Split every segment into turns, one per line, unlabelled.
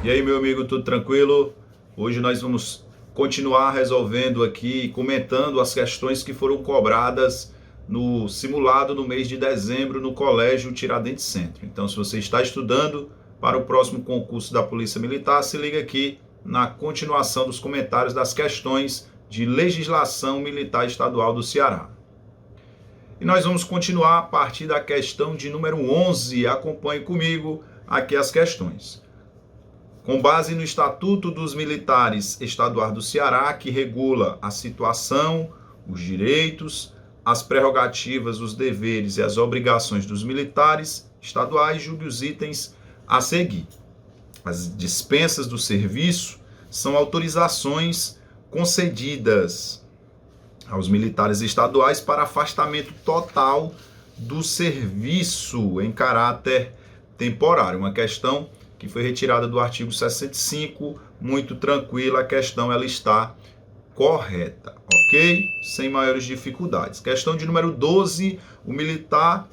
E aí, meu amigo, tudo tranquilo? Hoje nós vamos continuar resolvendo aqui, comentando as questões que foram cobradas no simulado no mês de dezembro no Colégio Tiradentes Centro. Então, se você está estudando para o próximo concurso da Polícia Militar, se liga aqui na continuação dos comentários das questões de legislação militar estadual do Ceará. E nós vamos continuar a partir da questão de número 11. Acompanhe comigo aqui as questões. Com base no Estatuto dos Militares Estaduais do Ceará, que regula a situação, os direitos, as prerrogativas, os deveres e as obrigações dos militares estaduais, julgue os itens a seguir. As dispensas do serviço são autorizações concedidas aos militares estaduais para afastamento total do serviço em caráter temporário. Uma questão que foi retirada do artigo 65, muito tranquila, a questão ela está correta, ok? Sem maiores dificuldades. Questão de número 12, o militar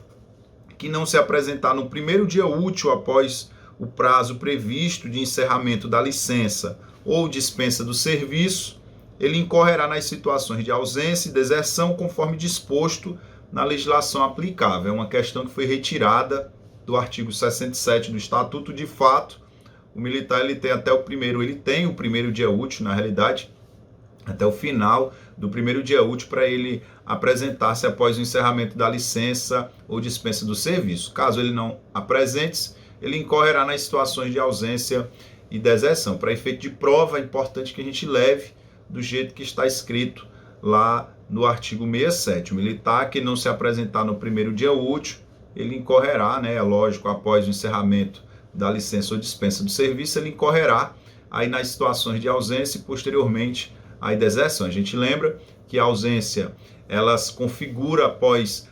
que não se apresentar no primeiro dia útil após o prazo previsto de encerramento da licença ou dispensa do serviço, ele incorrerá nas situações de ausência e deserção conforme disposto na legislação aplicável. É uma questão que foi retirada do artigo 67 do Estatuto. De fato, o militar ele tem o primeiro dia útil, na realidade, até o final do primeiro dia útil para ele apresentar-se após o encerramento da licença ou dispensa do serviço. Caso ele não apresente-se, ele incorrerá nas situações de ausência e deserção. Para efeito de prova, é importante que a gente leve do jeito que está escrito lá no artigo 67. O militar que não se apresentar no primeiro dia útil, ele incorrerá, é lógico, após o encerramento da licença ou dispensa do serviço, ele incorrerá aí nas situações de ausência e posteriormente a deserção. A gente lembra que a ausência, ela se configura após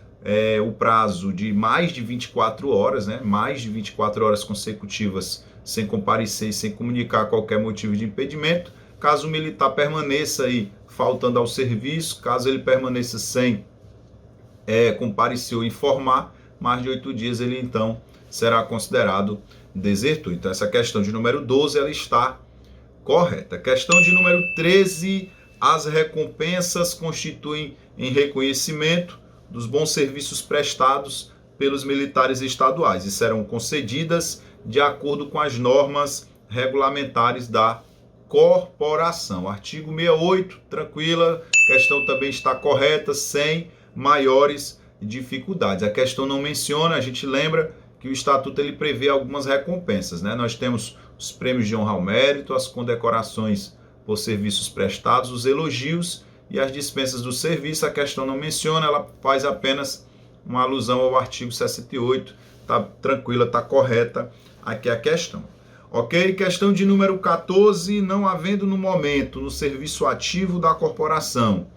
o prazo de mais de 24 horas, mais de 24 horas consecutivas sem comparecer e sem comunicar qualquer motivo de impedimento. Caso o militar permaneça aí faltando ao serviço, caso ele permaneça sem comparecer ou informar, mais de 8 dias ele então será considerado desertor. Então essa questão de número 12 ela está correta. Questão de número 13, as recompensas constituem em reconhecimento dos bons serviços prestados pelos militares estaduais e serão concedidas de acordo com as normas regulamentares da corporação. Artigo 68, tranquila, questão também está correta, sem maiores dificuldades. A questão não menciona, a gente lembra que o Estatuto ele prevê algumas recompensas, Nós temos os prêmios de honra ao mérito, as condecorações por serviços prestados, os elogios e as dispensas do serviço. A questão não menciona, ela faz apenas uma alusão ao artigo 68. Tá tranquila, tá correta aqui a questão. Ok? Questão de número 14, não havendo no momento no serviço ativo da corporação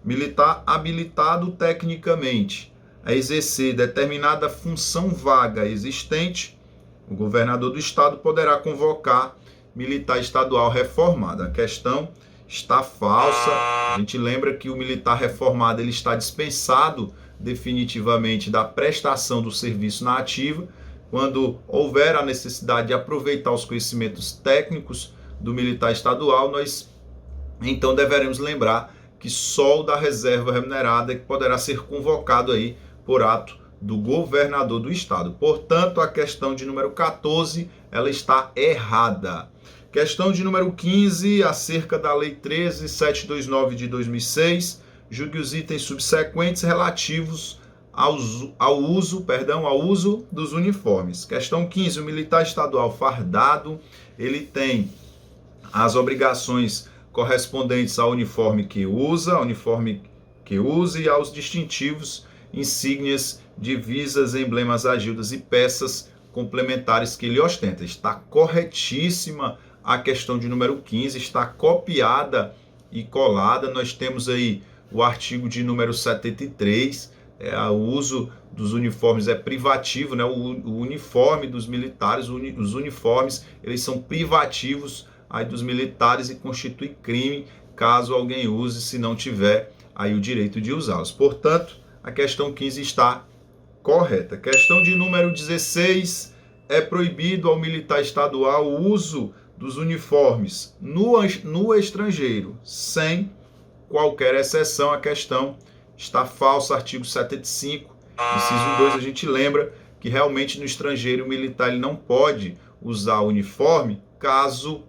militar habilitado tecnicamente a exercer determinada função vaga existente, o governador do estado poderá convocar militar estadual reformado. A questão está falsa. A gente lembra que o militar reformado ele está dispensado definitivamente da prestação do serviço na ativa. Quando houver a necessidade de aproveitar os conhecimentos técnicos do militar estadual, nós então deveremos lembrar que só o da reserva remunerada é que poderá ser convocado aí por ato do governador do estado. Portanto, a questão de número 14, ela está errada. Questão de número 15, acerca da Lei 13.729 de 2006, julgue os itens subsequentes relativos ao uso dos uniformes. Questão 15, o militar estadual fardado, ele tem as obrigações correspondentes ao uniforme que usa e aos distintivos, insígnias, divisas, emblemas, agildas e peças complementares que ele ostenta. Está corretíssima a questão de número 15, está copiada e colada. Nós temos aí o artigo de número 73, o uso dos uniformes é privativo, o uniforme dos militares, os uniformes, eles são privativos aí dos militares e constitui crime caso alguém use, se não tiver aí o direito de usá-los. Portanto, a questão 15 está correta. Questão de número 16, é proibido ao militar estadual o uso dos uniformes no estrangeiro, sem qualquer exceção. A questão está falsa, artigo 75, inciso 2, a gente lembra que realmente no estrangeiro o militar ele não pode usar o uniforme caso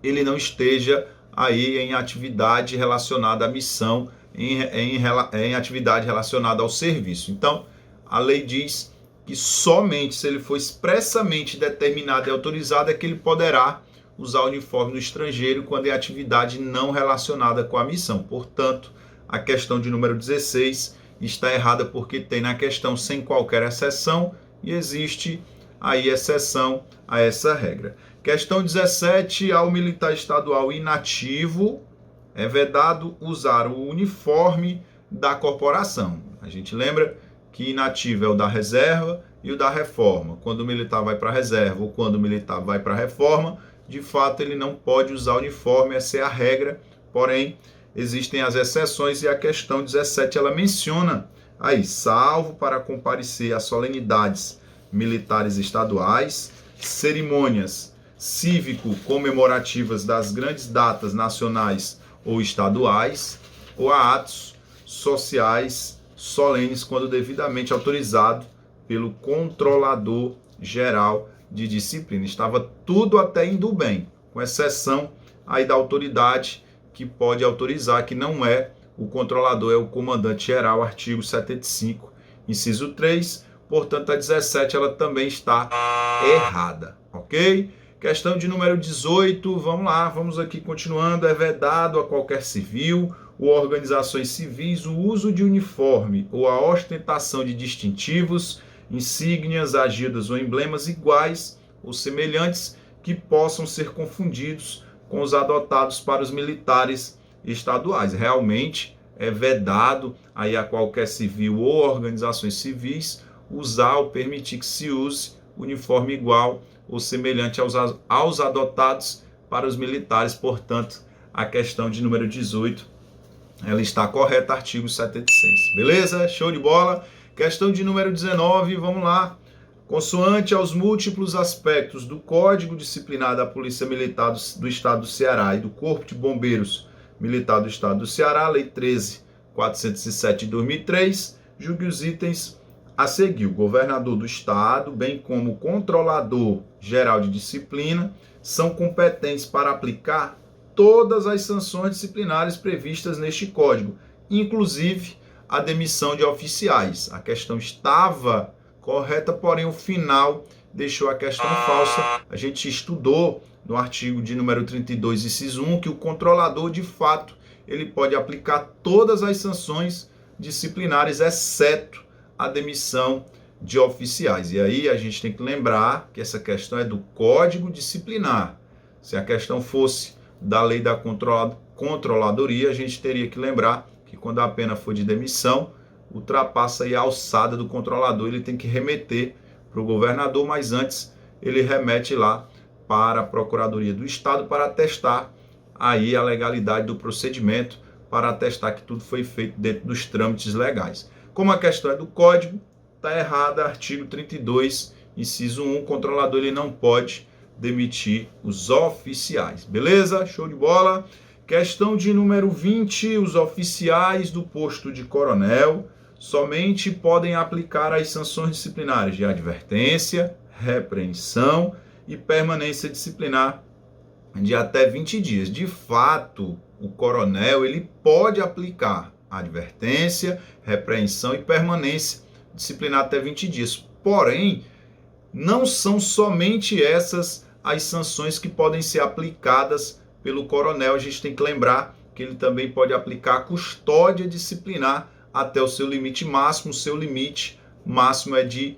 ele não esteja aí em atividade relacionada à missão, em atividade relacionada ao serviço. Então, a lei diz que somente se ele for expressamente determinado e autorizado é que ele poderá usar o uniforme no estrangeiro quando é atividade não relacionada com a missão. Portanto, a questão de número 16 está errada porque tem na questão sem qualquer exceção e existe aí exceção a essa regra. Questão 17, ao militar estadual inativo é vedado usar o uniforme da corporação. A gente lembra que inativo é o da reserva e o da reforma. Quando o militar vai para a reserva ou quando o militar vai para a reforma, de fato ele não pode usar o uniforme, essa é a regra, porém existem as exceções e a questão 17 ela menciona aí, salvo para comparecer a solenidades militares estaduais, cerimônias cívico-comemorativas das grandes datas nacionais ou estaduais, ou a atos sociais solenes quando devidamente autorizado pelo controlador geral de disciplina. Estava tudo até indo bem, com exceção aí da autoridade que pode autorizar, que não é o controlador, é o comandante geral, artigo 75, inciso 3. Portanto, a 17 ela também está errada, ok? Questão de número 18, vamos lá, vamos aqui continuando. É vedado a qualquer civil ou organizações civis o uso de uniforme ou a ostentação de distintivos, insígnias, agidas ou emblemas iguais ou semelhantes que possam ser confundidos com os adotados para os militares estaduais. Realmente é vedado aí a qualquer civil ou organizações civis usar ou permitir que se use uniforme igual ou semelhante aos adotados para os militares. Portanto, a questão de número 18, ela está correta, artigo 76. Beleza? Show de bola. Questão de número 19, vamos lá. Consoante aos múltiplos aspectos do Código Disciplinar da Polícia Militar do Estado do Ceará e do Corpo de Bombeiros Militar do Estado do Ceará, Lei 13.407 de 2003, julgue os itens a seguir. O governador do Estado, bem como o controlador geral de disciplina, são competentes para aplicar todas as sanções disciplinares previstas neste Código, inclusive a demissão de oficiais. A questão estava correta, porém o final deixou a questão falsa. A gente estudou no artigo de número 32, inciso 1, que o controlador, de fato, ele pode aplicar todas as sanções disciplinares, exceto a demissão de oficiais. E aí a gente tem que lembrar que essa questão é do Código Disciplinar. Se a questão fosse da lei da controladoria, a gente teria que lembrar que quando a pena for de demissão, ultrapassa aí a alçada do controlador, ele tem que remeter para o governador, mas antes ele remete lá para a Procuradoria do Estado para atestar aí a legalidade do procedimento, para atestar que tudo foi feito dentro dos trâmites legais. Como a questão é do Código, está errada, artigo 32, inciso 1, o controlador ele não pode demitir os oficiais. Beleza? Show de bola. Questão de número 20, os oficiais do posto de coronel somente podem aplicar as sanções disciplinares de advertência, repreensão e permanência disciplinar de até 20 dias. De fato, o coronel ele pode aplicar advertência, repreensão e permanência disciplinar até 20 dias. Porém, não são somente essas as sanções que podem ser aplicadas pelo coronel. A gente tem que lembrar que ele também pode aplicar a custódia disciplinar até o seu limite máximo. O seu limite máximo é de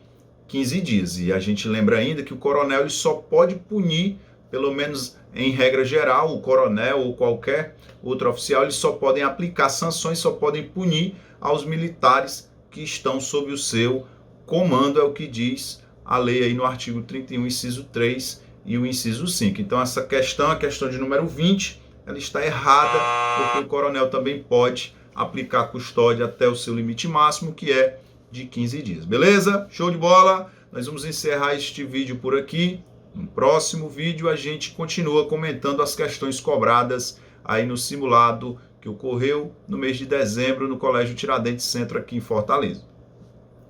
15 dias. E a gente lembra ainda que o coronel ele só pode punir, pelo menos em regra geral, o coronel ou qualquer outro oficial, eles só podem aplicar sanções, só podem punir aos militares que estão sob o seu comando, é o que diz a lei aí no artigo 31, inciso 3 e o inciso 5. Então essa questão, a questão de número 20, ela está errada, porque o coronel também pode aplicar custódia até o seu limite máximo, que é de 15 dias. Beleza? Show de bola? Nós vamos encerrar este vídeo por aqui. No próximo vídeo a gente continua comentando as questões cobradas aí no simulado que ocorreu no mês de dezembro no Colégio Tiradentes Centro aqui em Fortaleza.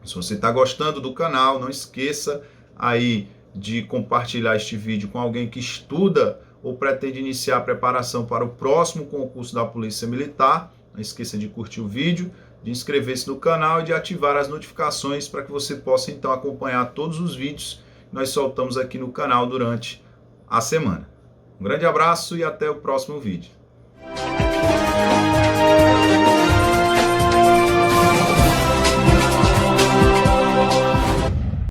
Se você está gostando do canal, não esqueça aí de compartilhar este vídeo com alguém que estuda ou pretende iniciar a preparação para o próximo concurso da Polícia Militar. Não esqueça de curtir o vídeo, de inscrever-se no canal e de ativar as notificações para que você possa então acompanhar todos os vídeos que nós soltamos aqui no canal durante a semana. Um grande abraço e até o próximo vídeo.